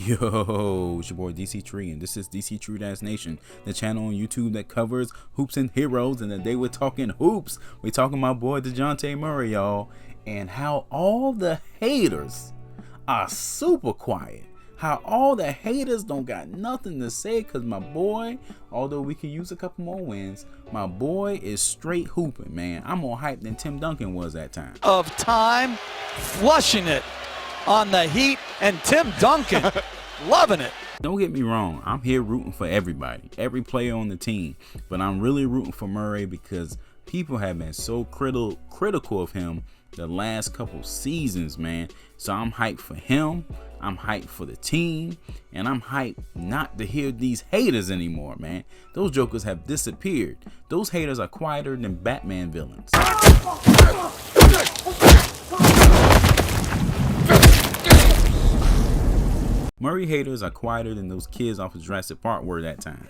Yo, it's your boy Dctree, and this is Dctree-Nation, the channel on YouTube that covers hoops and heroes. And today we're talking hoops. We're talking my boy Dejounte Murray, y'all, and how all the haters are super quiet. How all the haters don't got nothing to say, because my boy, although we can use a couple more wins, my boy is straight hooping, man. I'm more hyped than Tim Duncan was that time. Of time, flushing it on the Heat, and Tim Duncan loving it. Don't get me wrong, I'm here rooting for everybody, every player on the team, but I'm really rooting for Murray because people have been so critical of him the last couple seasons, man. So I'm hyped for him, I'm hyped for the team, and I'm hyped not to hear these haters anymore, man. Those jokers have disappeared. Those haters are quieter than Batman villains. Murray haters are quieter than those kids off of Jurassic Park were that time.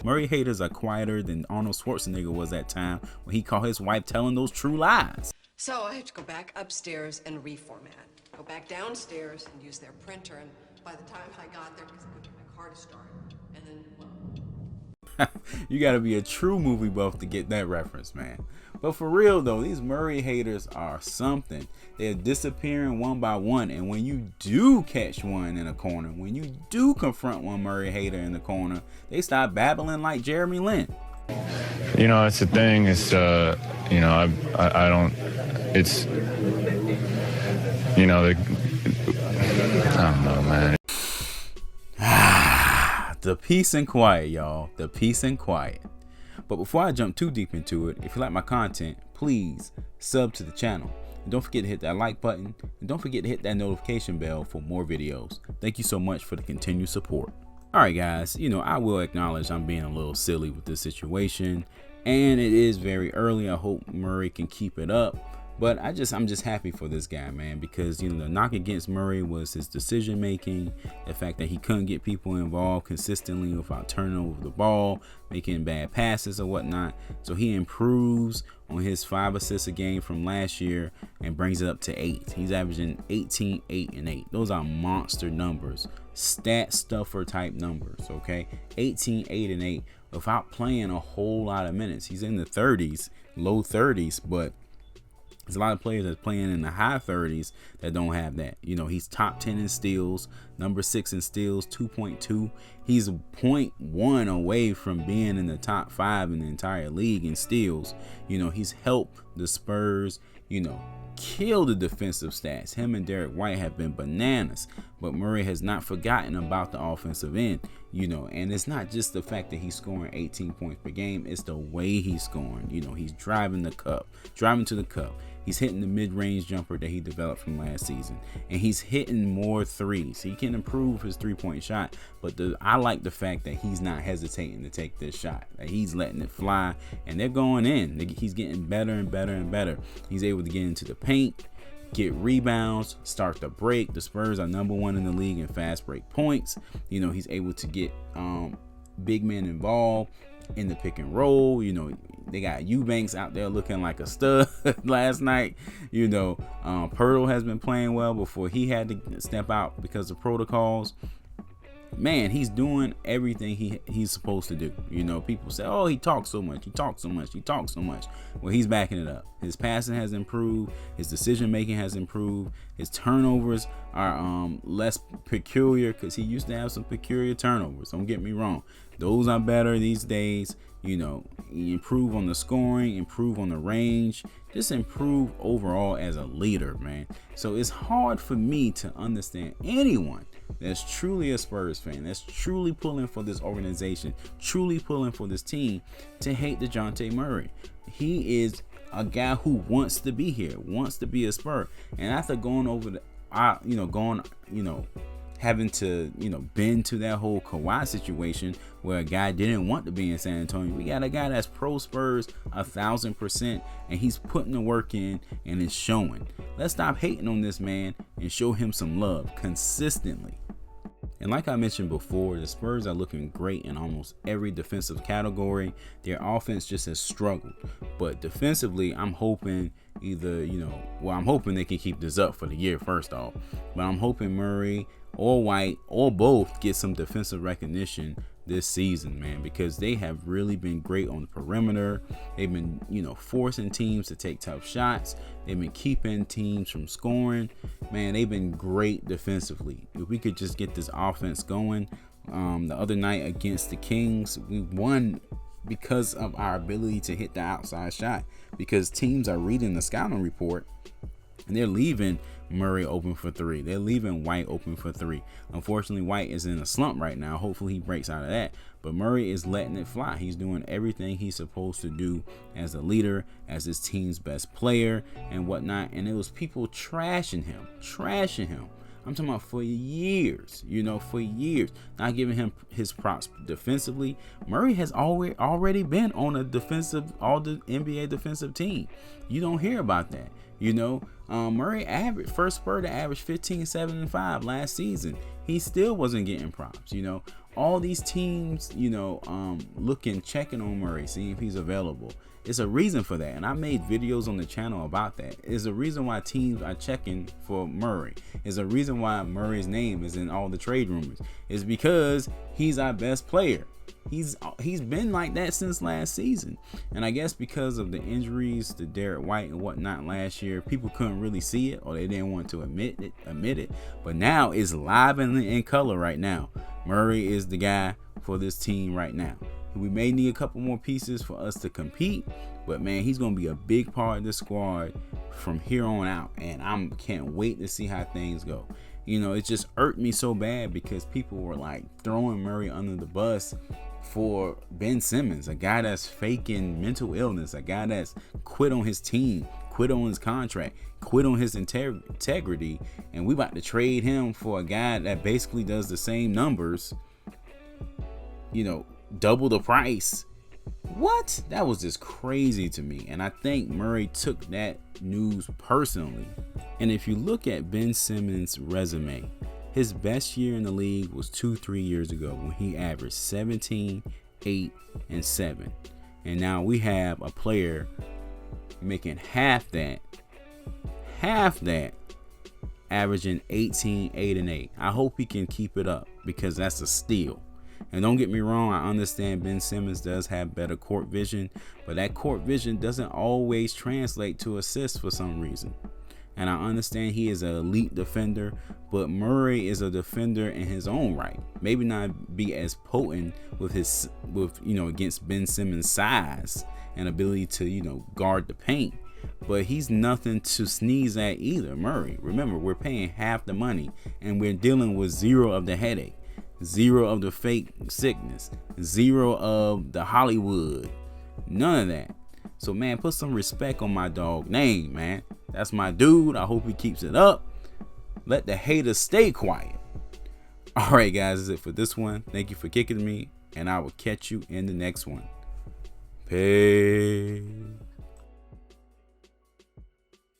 Murray haters are quieter than Arnold Schwarzenegger was that time when he caught his wife telling those true lies. So I have to go back upstairs and reformat. Go back downstairs and use their printer. And by the time I got there, because I couldn't get my car to start, and then, well. You gotta be a true movie buff to get that reference, man. But for real though, these Murray haters are something. They're disappearing one by one, and when you do catch one in a corner, when you do confront one Murray hater in the corner, they start babbling like Jeremy Lin. You know, it's the thing. It's you know, I don't. It's, you know, I don't know, man. The peace and quiet, y'all. The peace and quiet. But before I jump too deep into it, if you like my content, please sub to the channel. And don't forget to hit that like button. And don't forget to hit that notification bell for more videos. Thank you so much for the continued support. Alright guys, you know, I will acknowledge I'm being a little silly with this situation. And it is very early. I hope Murray can keep it up. But I'm just happy for this guy, man, because, you know, the knock against Murray was his decision making, the fact that he couldn't get people involved consistently without turning over the ball, making bad passes or whatnot. So he improves on his 5 assists a game from last year and brings it up to 8. He's averaging 18, 8, and 8. Those are monster numbers, stat stuffer type numbers, okay? 18, 8, and 8 without playing a whole lot of minutes. He's in the 30s, low 30s, but there's a lot of players that's playing in the high 30s that don't have that. You know, he's top 10 in steals, number 6 in steals, 2.2. He's 0.1 away from being in the top 5 in the entire league in steals. You know, he's helped the Spurs, you know, kill the defensive stats. Him and Derek White have been bananas, but Murray has not forgotten about the offensive end, you know, and it's not just the fact that he's scoring 18 points per game, it's the way he's scoring. You know, he's driving to the cup. He's hitting the mid-range jumper that he developed from last season, and he's hitting more threes. He can improve his three-point shot, but I like the fact that he's not hesitating to take this shot. That he's letting it fly, and they're going in. He's getting better and better and better. He's able to get into the paint, get rebounds, start the break. The Spurs are number 1 in the league in fast break points. You know, he's able to get big men involved in the pick and roll. You know, they got Eubanks out there looking like a stud last night. You know, Pirtle has been playing well before he had to step out because of protocols. Man, he's doing everything he's supposed to do. You know, people say, oh, he talks so much. Well, he's backing it up. His passing has improved. His decision making has improved. His turnovers are less peculiar, because he used to have some peculiar turnovers. Don't get me wrong. Those are better these days. You know, improve on the scoring, improve on the range, just improve overall as a leader, man. So it's hard for me to understand anyone that's truly a Spurs fan, that's truly pulling for this organization, truly pulling for this team, to hate Dejounte Murray. He is a guy who wants to be here, wants to be a Spur. And after going over having to, bend to that whole Kawhi situation where a guy didn't want to be in San Antonio, we got a guy that's pro Spurs 1,000%, and he's putting the work in and it's showing. Let's stop hating on this man and show him some love consistently. And like I mentioned before, the Spurs are looking great in almost every defensive category. Their offense just has struggled. But defensively, I'm hoping I'm hoping they can keep this up for the year first off. But I'm hoping Murray or White or both get some defensive recognition this season, man, because they have really been great on the perimeter. They've been, forcing teams to take tough shots. They've been keeping teams from scoring. Man, they've been great defensively. If we could just get this offense going. The other night against the Kings, we won because of our ability to hit the outside shot, because teams are reading the scouting report and they're leaving Murray open for three. They're leaving White open for three. Unfortunately, White is in a slump right now. Hopefully he breaks out of that. But Murray is letting it fly. He's doing everything he's supposed to do as a leader, as his team's best player and whatnot. And it was people trashing him. I'm talking about for years, not giving him his props defensively. Murray has already been on all the NBA defensive team. You don't hear about that. Murray first Spur to average 15, 7, and 5 last season. He still wasn't getting props. All these teams, checking on Murray, seeing if he's available. It's a reason for that, and I made videos on the channel about that. It's a reason why teams are checking for Murray. It's a reason why Murray's name is in all the trade rumors. It's because he's our best player. He's been like that since last season, and I guess because of the injuries to Derek White and whatnot last year, people couldn't really see it, or they didn't want to admit it. But now it's live and in color right now. Murray is the guy for this team right now. We may need a couple more pieces for us to compete, but man, he's going to be a big part of the squad from here on out, and I can't wait to see how things go. It just irked me so bad because people were like throwing Murray under the bus for Ben Simmons, a guy that's faking mental illness, a guy that's quit on his team, quit on his contract, quit on his integrity, and we about to trade him for a guy that basically does the same numbers, double the price. What? That was just crazy to me, and I think Murray took that news personally. And if you look at Ben Simmons' resume, his best year in the league was 2-3 years ago when he averaged 17, 8, and 7. And now we have a player making half that, averaging 18, 8, and 8. I hope he can keep it up because that's a steal. And don't get me wrong, I understand Ben Simmons does have better court vision, but that court vision doesn't always translate to assists for some reason. And I understand he is an elite defender, but Murray is a defender in his own right. Maybe not be as potent against Ben Simmons' size and ability to, guard the paint. But he's nothing to sneeze at either, Murray. Remember, we're paying half the money and we're dealing with zero of the headache, zero of the fake sickness, zero of the Hollywood, none of that. So, man, put some respect on my dog name, man. That's my dude. I hope he keeps it up. Let the haters stay quiet. All right, guys, that's it for this one. Thank you for kicking me, and I will catch you in the next one. Peace.